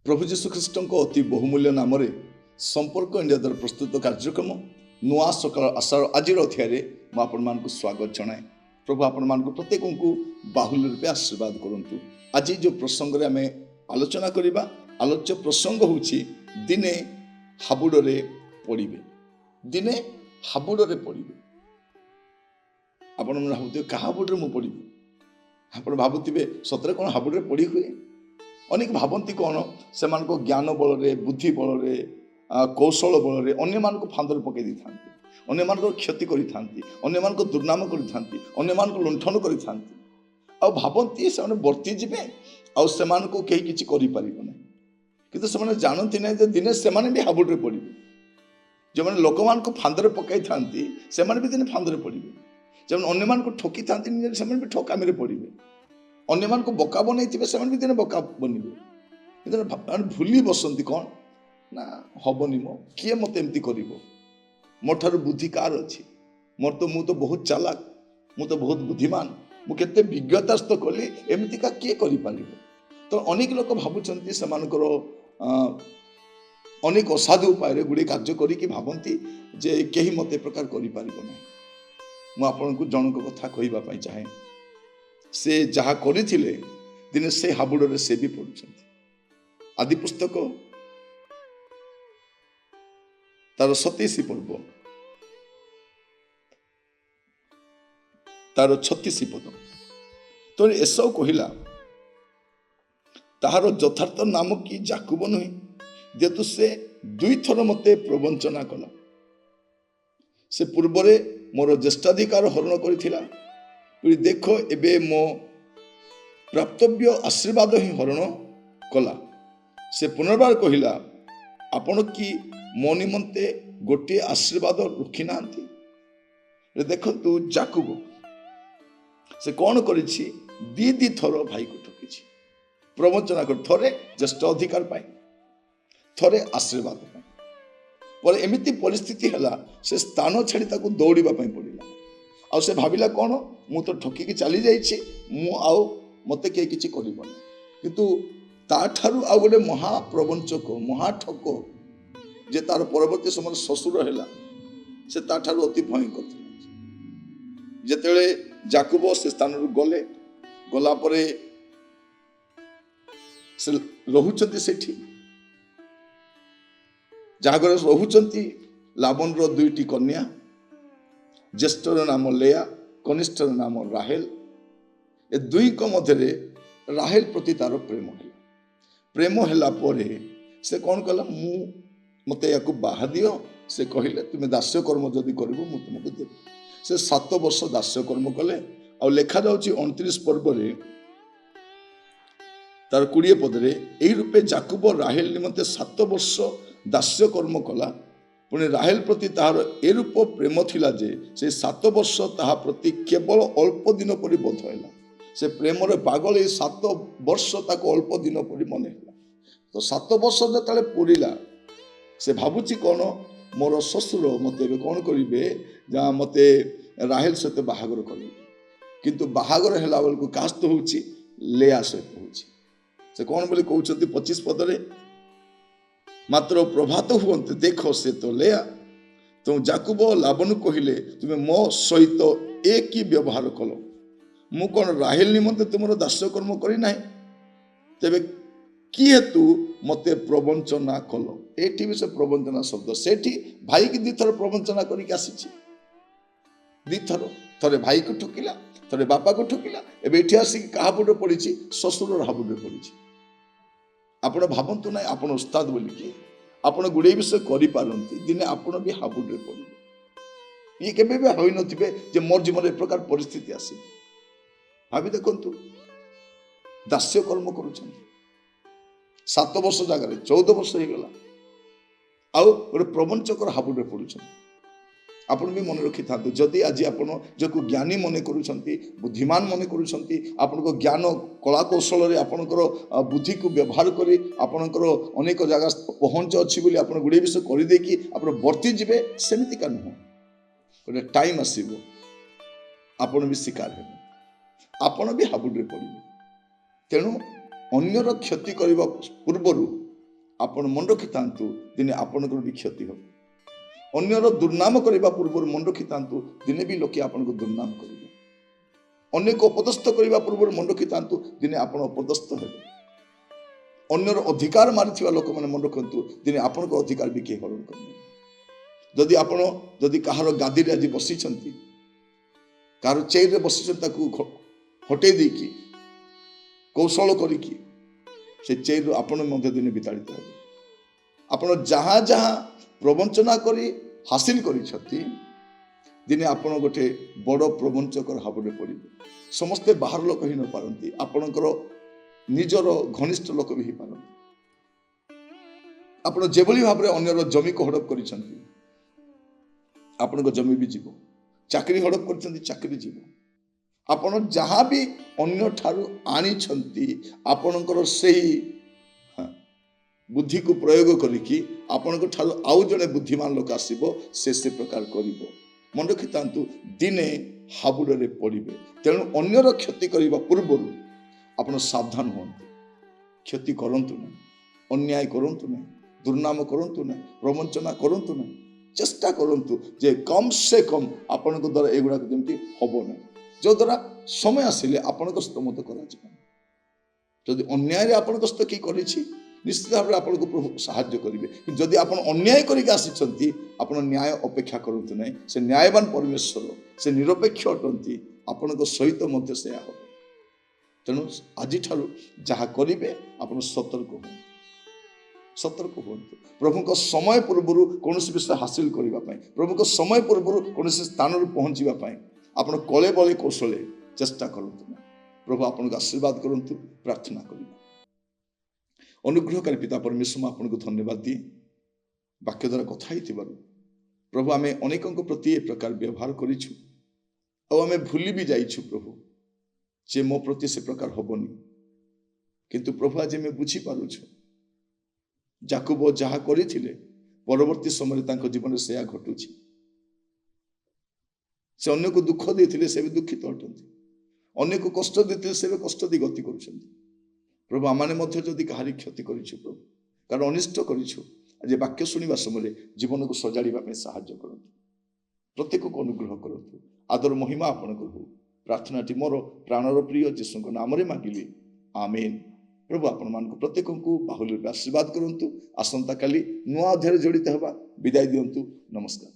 प्रभु जीशु ख्रीष्ट अति बहुमूल्य नाम संपर्क इंडिया द्वारा प्रस्तुत कार्यक्रम नुआ सकाल आशार आज अध्याय मुझे स्वागत जनाए। प्रभु आपण प्रत्येक को बाहुल्य रूपे आशीर्वाद करूँ। आज जो प्रसंग आम आलोचना करवा आलोच्य प्रसंग हूँ दिने हाबुड़े पड़े दिने हाबुड़े पड़े। आपण भावुवे क्या हाबुड़े मुझे पड़े आप भावुवे सतरे कौन हाबुड़े पड़ी हुए। अनेक भावती कौन से ज्ञान बल बुद्धि बल कौशल बल अन्य फांदर पकई था अन्य क्षति कर दुर्नाम कर लुंठन कर भावती से वर्ती जीवे आसे कहीं किसी करें कि जानती ना दिने से भी हाबुड़े पड़े। जो मैंने लोक मान फांदर पकई था से भी दिने फांदर पड़े। जो अन्य ठकी था भी ठकामी पड़े। अन्य मान को बोका बनई से भी दिने बोका बनवे। भूली बसंती कौन ना हबनी मो किए मत एमती कर मोठार बुद्धि कार अच्छी मोर तो मु तो बहुत चालाक मु तो बहुत बुद्धिमान मुझे विज्ञतास्त कली एमती का किए कर। तो अनेक लोक भावुंट से अनेक असाधु उपाय गुड़े कार्य करी भावती जे कहीं मत प्रकार कर मुझे जनक कथा कहवाई चाहे। से जहा करथिले दिने से हाबुड़े से भी पड़ुछंती। आदि पुस्तक तार 27 पर्व तार 36 पद तो एसौ कहला ताहार यथार्थ नाम कि जाकुब नुहे जेतु से 2 थर मते प्रवंचना कला। से पूर्वरे मोर ज्येष्ठाधिकार हरण करिथिला देख एबे मो प्राप्तव्य आशीर्वाद ही हरण कला। से पुनर्बार कहला आपण कि मो निमंते गोटे आशीर्वाद रखी ना देखु जाकुब से कौन करिछि दी थर भाई को ठकी प्रवंचना कर थरे ज्येष्ठ अधिकार पाए थरे आशीर्वाद पाए पर एमिति परिस्थिति हला से स्थान छाड़ी ताको दौड़िबा पई पड़िला। आ से भाविला कौन मु तो ठकिकी चली जाइछि मु आउ मते के किछि करिबन किंतु ताठारु आ गोटे महाप्रवंचक महाठक जे तार परवर्ती समय ससुर हैला से ताठारु अति भयंकर थिला। जेतेले जाकुब से स्थान गले गला परे से रहुचंती सेठी जहा घर रहुचंती लाबन रो 2टी कन्या ज्येष्ठर नाम लेया कनिष्ठर नाम राहेल। ए दुई को मध्य राहेल प्रति तार प्रेम हैला परे से कौन कहला मु मते याकू बाहा दियो। से कहले तुम दास्य कर्म जदि करिवो मु तुमको देबी। से 7 वर्ष दास्य कर्म कले आ लेखा जाउची 29 पर्व रे तार 20 पद रे एही रूपे जाकुब राहेल निमंते 7 वर्ष दास्य कर्म कला। पुणे राहेल प्रति ताहार ए रूप प्रेम थिला जे से 7 वर्ष ताहा प्रति केवल अल्प दिन परि बोध हैला। से प्रेम रे पागल ए 7 वर्ष ताको अल्प दिन परि मन हैला। तो 7 वर्ष जतले पुरिला से भाबुची कौन मोर ससुर मते कौन करिवे जा मते राहेल सहित बाहागर करिवे किंतु बाहागर हैला बेल को कास्त होउची लेया सहित होउची। से कौन बोली कहउछंती 25 पद रे मात्र प्रभात हुअंत देख से तो लेया तो जाकुब लाबन कहले तुम्हें मो सहित एक ही व्यवहार कल मु कौन राहेल निमंते तुम दास्य कर्म करना तेरे कि हेतु मते प्रवंचना कल। एठी भी से प्रवंचना शब्द सेठी भाई की 2 थर प्रवंचना करके आसी 2 थर ଥରେ ଭାଇକୁ ଠକିଲା, ଥରେ ବାପାକୁ ଠକିଲା, ଏବେ ଏଠି ଆସିକି କାହା ହାବୁଡ଼ରେ ପଡ଼ିଛି? ଶ୍ୱଶୁରର ହାବୁଡ଼ରେ ପଡ଼ିଛି। ଆପଣ ଭାବନ୍ତୁ ନାହିଁ ଆପଣ ଉସ୍ତାଦ ବୋଲିକି ଆପଣ ଗୁଡ଼ିଏ ବିଷୟ କରିପାରନ୍ତି, ଦିନେ ଆପଣ ବି ହାବୁଡ଼ରେ ପଡ଼ିବେ। ଇଏ କେବେ ବି ହୋଇନଥିବେ ଯେ ମୋର ଜୀବନରେ ଏ ପ୍ରକାର ପରିସ୍ଥିତି ଆସିବ। ଭାବି ଦେଖନ୍ତୁ, ଦାସ୍ୟ କର୍ମ କରୁଛନ୍ତି 7 ବର୍ଷ ଜାଗାରେ 14 ବର୍ଷ ହେଇଗଲା, ଆଉ ଗୋଟେ ପ୍ରବଞ୍ଚକର ହାବୁଡ଼ରେ ପଡ଼ୁଛନ୍ତି। ଆପଣ ବି ମନେ ରଖିଥାନ୍ତୁ, ଯଦି ଆଜି ଆପଣ ଯାହାକୁ ଜ୍ଞାନୀ ମନେ କରୁଛନ୍ତି, ବୁଦ୍ଧିମାନ ମନେ କରୁଛନ୍ତି, ଆପଣଙ୍କ ଜ୍ଞାନ କଳା କୌଶଳରେ ଆପଣଙ୍କର ବୁଦ୍ଧିକୁ ବ୍ୟବହାର କରି ଆପଣଙ୍କର ଅନେକ ଜାଗା ପହଞ୍ଚ ଅଛି ବୋଲି ଆପଣ ଗୁଡ଼ିଏ ବିଷୟ କରିଦେଇକି ଆପଣ ବର୍ତ୍ତି ଯିବେ, ସେମିତିକା ନୁହଁ। ଗୋଟେ ଟାଇମ୍ ଆସିବ ଆପଣ ବି ଶିକାର ହେବେ, ଆପଣ ବି ହାବୁଡ଼ରେ ପଡ଼ିବେ। ତେଣୁ ଅନ୍ୟର କ୍ଷତି କରିବା ପୂର୍ବରୁ ଆପଣ ମନେ ରଖିଥାନ୍ତୁ, ଦିନେ ଆପଣଙ୍କର ବି କ୍ଷତି ହେବ। ଅନ୍ୟର ଦୁର୍ନାମ କରିବା ପୂର୍ବରୁ ମନେ ରଖିଥାନ୍ତୁ, ଦିନେ ବି ଲୋକେ ଆପଣଙ୍କୁ ଦୁର୍ନାମ କରିବେ। ଅନ୍ୟକୁ ଅପଦସ୍ଥ କରିବା ପୂର୍ବରୁ ମନେ ରଖିଥାନ୍ତୁ, ଦିନେ ଆପଣ ଅପଦସ୍ଥ ହେବେ। ଅନ୍ୟର ଅଧିକାର ମାରିଥିବା ଲୋକମାନେ ମନେ ରଖନ୍ତୁ, ଦିନେ ଆପଣଙ୍କ ଅଧିକାର ବି କେହି ହରଣ କରିବେ। ଯଦି କାହାର ଗାଦିରେ ଆଜି ବସିଛନ୍ତି, କାହାର ଚେୟାରରେ ବସିଛନ୍ତି, ତାକୁ ହଟେଇ ଦେଇକି କୌଶଳ କରିକି ସେ ଚେୟାରରୁ ଆପଣ ମଧ୍ୟ ଦିନେ ବିତାଡ଼ିତ ହେବେ। ଆପଣ ଯାହା ଯାହା ପ୍ରବଞ୍ଚନା କରି ହାସିଲ କରିଛନ୍ତି, ଦିନେ ଆପଣ ଗୋଟେ ବଡ଼ ପ୍ରବଞ୍ଚକର ହାବୁଡ଼ରେ ପଡ଼ିବେ। ସମସ୍ତେ ବାହାର ଲୋକ ହିଁ ନପାରନ୍ତି, ଆପଣଙ୍କର ନିଜର ଘନିଷ୍ଠ ଲୋକ ବି ହେଇପାରନ୍ତି। ଆପଣ ଯେଭଳି ଭାବରେ ଅନ୍ୟର ଜମିକୁ ହଡ଼ପ କରିଛନ୍ତି, ଆପଣଙ୍କ ଜମି ବି ଯିବ। ଚାକିରି ହଡ଼ପ କରିଛନ୍ତି, ଚାକିରି ଯିବ। ଆପଣ ଯାହା ବି ଅନ୍ୟଠାରୁ ଆଣିଛନ୍ତି, ଆପଣଙ୍କର ସେଇ ବୁଦ୍ଧିକୁ ପ୍ରୟୋଗ କରିକି ଆପଣଙ୍କ ଠାରୁ ଆଉ ଜଣେ ବୁଦ୍ଧିମାନ ଲୋକ ଆସିବ, ସେ ପ୍ରକାର କରିବ। ମନେ ରଖିଥାନ୍ତୁ, ଦିନେ ହାବୁଡ଼ରେ ପଡ଼ିବେ। ତେଣୁ ଅନ୍ୟର କ୍ଷତି କରିବା ପୂର୍ବରୁ ଆପଣ ସାବଧାନ ହୁଅନ୍ତୁ। କ୍ଷତି କରନ୍ତୁ ନାହିଁ, ଅନ୍ୟାୟ କରନ୍ତୁ ନାହିଁ, ଦୁର୍ନାମ କରନ୍ତୁ ନାହିଁ, ପ୍ରବଞ୍ଚନା କରନ୍ତୁ ନାହିଁ। ଚେଷ୍ଟା କରନ୍ତୁ ଯେ କମ୍ ସେ କମ୍ ଆପଣଙ୍କ ଦ୍ୱାରା ଏଗୁଡ଼ାକ ଯେମିତି ହବ ନାହିଁ, ଯଦ୍ୱାରା ସମୟ ଆସିଲେ ଆପଣଙ୍କ ସହିତ ମଧ୍ୟ କରାଯିବ। ଯଦି ଅନ୍ୟାୟରେ ଆପଣଙ୍କ ସହିତ କିଏ କରିଛି, ନିଶ୍ଚିତ ଭାବରେ ଆପଣଙ୍କୁ ପ୍ରଭୁ ସାହାଯ୍ୟ କରିବେ। କିନ୍ତୁ ଯଦି ଆପଣ ଅନ୍ୟାୟ କରିକି ଆସିଛନ୍ତି, ଆପଣ ନ୍ୟାୟ ଅପେକ୍ଷା କରନ୍ତୁ ନାହିଁ। ସେ ନ୍ୟାୟବାନ ପରମେଶ୍ୱର, ସେ ନିରପେକ୍ଷ ଅଟନ୍ତି, ଆପଣଙ୍କ ସହିତ ମଧ୍ୟ ସେୟା ହେବ। ତେଣୁ ଆଜିଠାରୁ ଯାହା କରିବେ ଆପଣ ସତର୍କ ହୁଅନ୍ତୁ। ପ୍ରଭୁଙ୍କ ସମୟ ପୂର୍ବରୁ କୌଣସି ବିଷୟ ହାସିଲ କରିବା ପାଇଁ, ପ୍ରଭୁଙ୍କ ସମୟ ପୂର୍ବରୁ କୌଣସି ସ୍ଥାନରେ ପହଞ୍ଚିବା ପାଇଁ ଆପଣ କଳେ ବଳେ କୌଶଳେ ଚେଷ୍ଟା କରନ୍ତୁ ନା। ପ୍ରଭୁ ଆପଣଙ୍କୁ ଆଶୀର୍ବାଦ କରନ୍ତୁ। ପ୍ରାର୍ଥନା କରିବା। ଅନୁଗ୍ରହକାରୀ ପିତା ପରମେଶ୍ୱର, ମୁଁ ଆପଣଙ୍କୁ ଧନ୍ୟବାଦ ଦିଏ ବାକ୍ୟ ଦ୍ୱାରା କଥା ହେଇଥିବାରୁ। ପ୍ରଭୁ, ଆମେ ଅନେକଙ୍କ ପ୍ରତି ଏ ପ୍ରକାର ବ୍ୟବହାର କରିଛୁ, ଆଉ ଆମେ ଭୁଲି ବି ଯାଇଛୁ ପ୍ରଭୁ ଯେ ମୋ ପ୍ରତି ସେ ପ୍ରକାର ହବନି। କିନ୍ତୁ ପ୍ରଭୁ, ଆଜି ଆମେ ବୁଝିପାରୁଛୁ, ଯାକୁବ ଯାହା କରିଥିଲେ ପରବର୍ତ୍ତୀ ସମୟରେ ତାଙ୍କ ଜୀବନରେ ସେୟା ଘଟୁଛି। ସେ ଅନ୍ୟକୁ ଦୁଃଖ ଦେଇଥିଲେ, ସେ ବି ଦୁଃଖିତ ଅଟନ୍ତି। ଅନ୍ୟକୁ କଷ୍ଟ ଦେଇଥିଲେ, ସେ ବି କଷ୍ଟ ଦେଇ ଗତି କରୁଛନ୍ତି। ପ୍ରଭୁ, ଆମମାନେ ମଧ୍ୟ ଯଦି କାହାରି କ୍ଷତି କରିଛୁ ପ୍ରଭୁ, କାରଣ ଅନିଷ୍ଟ କରିଛୁ, ଆଜି ବାକ୍ୟ ଶୁଣିବା ସମୟରେ ଜୀବନକୁ ସଜାଡ଼ିବା ପାଇଁ ସାହାଯ୍ୟ କରନ୍ତୁ। ପ୍ରତ୍ୟେକକୁ ଅନୁଗ୍ରହ କରନ୍ତୁ। ଆଦର ମହିମା ଆପଣଙ୍କର ହଉ। ପ୍ରାର୍ଥନାଟି ମୋର ପ୍ରାଣର ପ୍ରିୟ ଯୀଶୁଙ୍କ ନାମରେ ମାଗିଲି, ଆମେନ୍। ପ୍ରଭୁ ଆପଣମାନଙ୍କୁ ପ୍ରତ୍ୟେକଙ୍କୁ ବାହୁଲ୍ୟରେ ଆଶୀର୍ବାଦ କରନ୍ତୁ। ଆସନ୍ତାକାଲି ନୂଆ ଅଧ୍ୟାୟରେ ଜଡ଼ିତ ହେବା। ବିଦାୟ ଦିଅନ୍ତୁ। ନମସ୍କାର।